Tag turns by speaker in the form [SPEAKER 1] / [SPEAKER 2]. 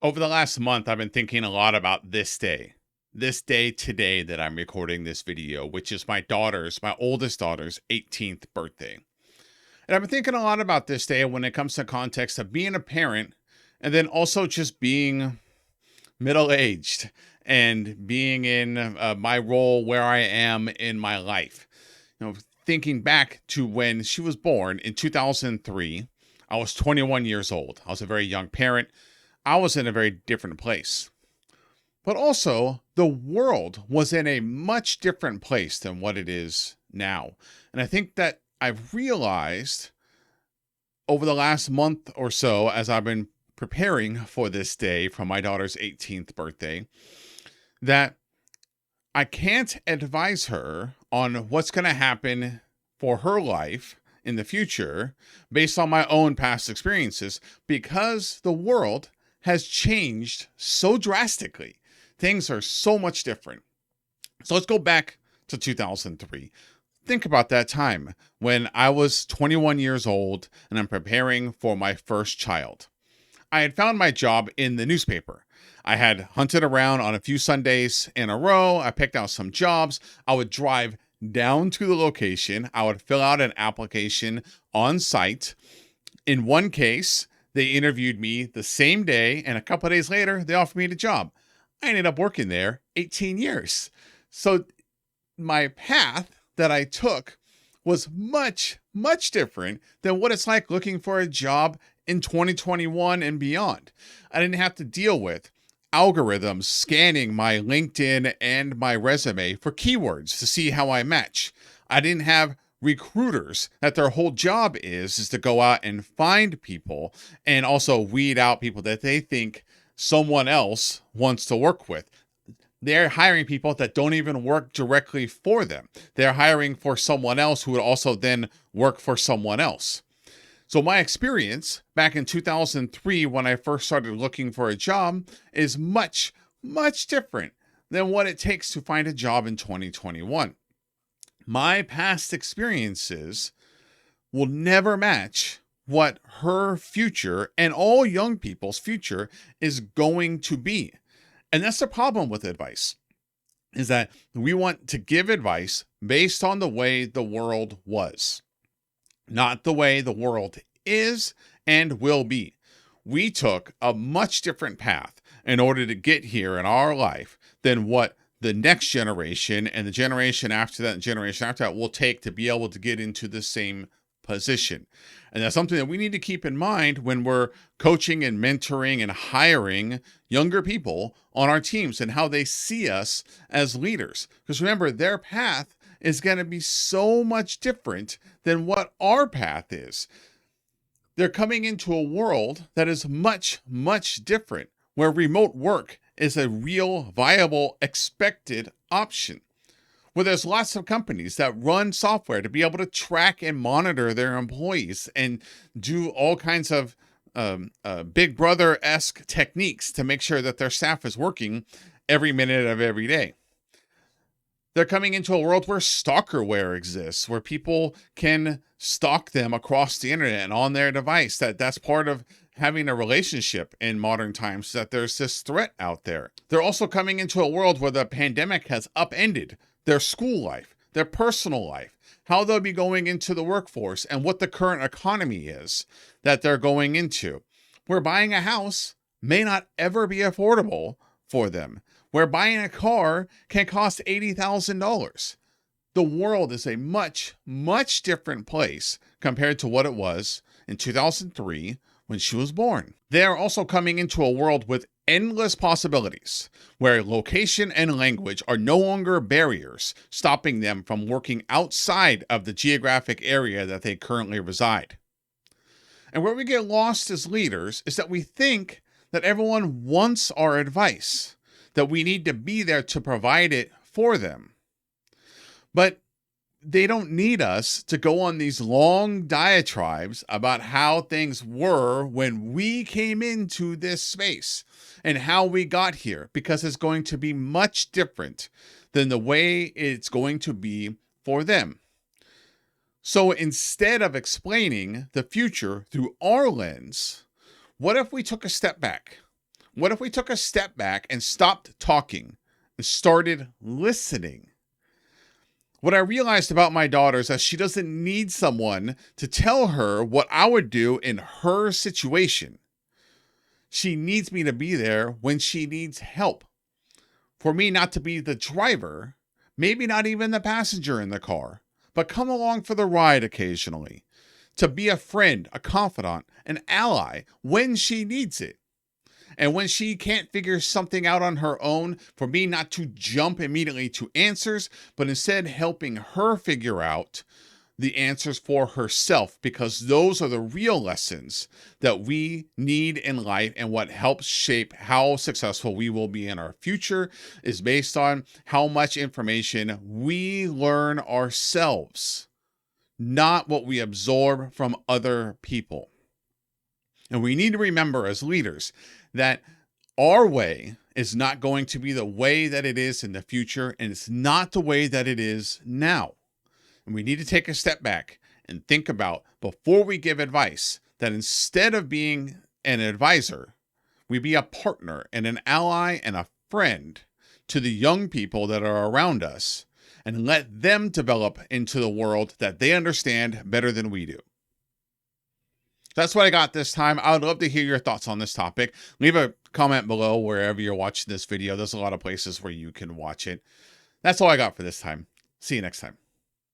[SPEAKER 1] Over the last month, I've been thinking a lot about this day today that I'm recording this video, which is my oldest daughter's 18th birthday. And I've been thinking a lot about this day when it comes to context of being a parent and then also just being middle aged and being in my role where I am in my life. Thinking back to when she was born in 2003, I was 21 years old. I was a very young parent. I was in a very different place. But also, the world was in a much different place than what it is now. And I think that I've realized over the last month or so, as I've been preparing for this day for my daughter's 18th birthday, that I can't advise her on what's going to happen for her life in the future based on my own past experiences because the world has changed so drastically. Things are so much different. So let's go back to 2003. Think about that time when I was 21 years old and I'm preparing for my first child. I had found my job in the newspaper. I had hunted around on a few Sundays in a row. I picked out some jobs. I would drive down to the location. I would fill out an application on site. In one case, they interviewed me the same day, and a couple of days later, they offered me the job. I ended up working there 18 years. So my path that I took was much, much different than what it's like looking for a job in 2021 and beyond. I didn't have to deal with algorithms scanning my LinkedIn and my resume for keywords to see how I match. I didn't have recruiters that their whole job is to go out and find people and also weed out people that they think someone else wants to work with. They're hiring people that don't even work directly for them. They're hiring for someone else who would also then work for someone else. So my experience back in 2003 when I first started looking for a job is much, much different than what it takes to find a job in 2021. My past experiences will never match what her future and all young people's future is going to be. And that's the problem with advice, is that we want to give advice based on the way the world was, not the way the world is and will be. We took a much different path in order to get here in our life than what the next generation and the generation after that and generation after that will take to be able to get into the same position. And that's something that we need to keep in mind when we're coaching and mentoring and hiring younger people on our teams and how they see us as leaders. Because remember, their path is going to be so much different than what our path is. They're coming into a world that is much, much different, where remote work is a real, viable, expected option. Where there's lots of companies that run software to be able to track and monitor their employees and do all kinds of Big Brother-esque techniques to make sure that their staff is working every minute of every day. They're coming into a world where stalkerware exists, where people can stalk them across the internet and on their device. That's part of having a relationship in modern times, that there's this threat out there. They're also coming into a world where the pandemic has upended their school life, their personal life, how they'll be going into the workforce, and what the current economy is that they're going into. Where buying a house may not ever be affordable for them, where buying a car can cost $80,000. The world is a much, much different place compared to what it was in 2003 when she was born. They are also coming into a world with endless possibilities, where location and language are no longer barriers stopping them from working outside of the geographic area that they currently reside. And where we get lost as leaders is that we think that everyone wants our advice, that we need to be there to provide it for them. But they don't need us to go on these long diatribes about how things were when we came into this space and how we got here, because it's going to be much different than the way it's going to be for them. So instead of explaining the future through our lens, what if we took a step back? What if we took a step back and stopped talking and started listening? What I realized about my daughter is that she doesn't need someone to tell her what I would do in her situation. She needs me to be there when she needs help. For me not to be the driver, maybe not even the passenger in the car, but come along for the ride occasionally. To be a friend, a confidant, an ally when she needs it. And when she can't figure something out on her own, for me not to jump immediately to answers, but instead helping her figure out the answers for herself, because those are the real lessons that we need in life, and what helps shape how successful we will be in our future is based on how much information we learn ourselves, not what we absorb from other people. And we need to remember as leaders that our way is not going to be the way that it is in the future, and it's not the way that it is now. And we need to take a step back and think about, before we give advice, that instead of being an advisor, we be a partner and an ally and a friend to the young people that are around us, and let them develop into the world that they understand better than we do. That's what I got this time. I would love to hear your thoughts on this topic. Leave a comment below wherever you're watching this video. There's a lot of places where you can watch it. That's all I got for this time. See you next time.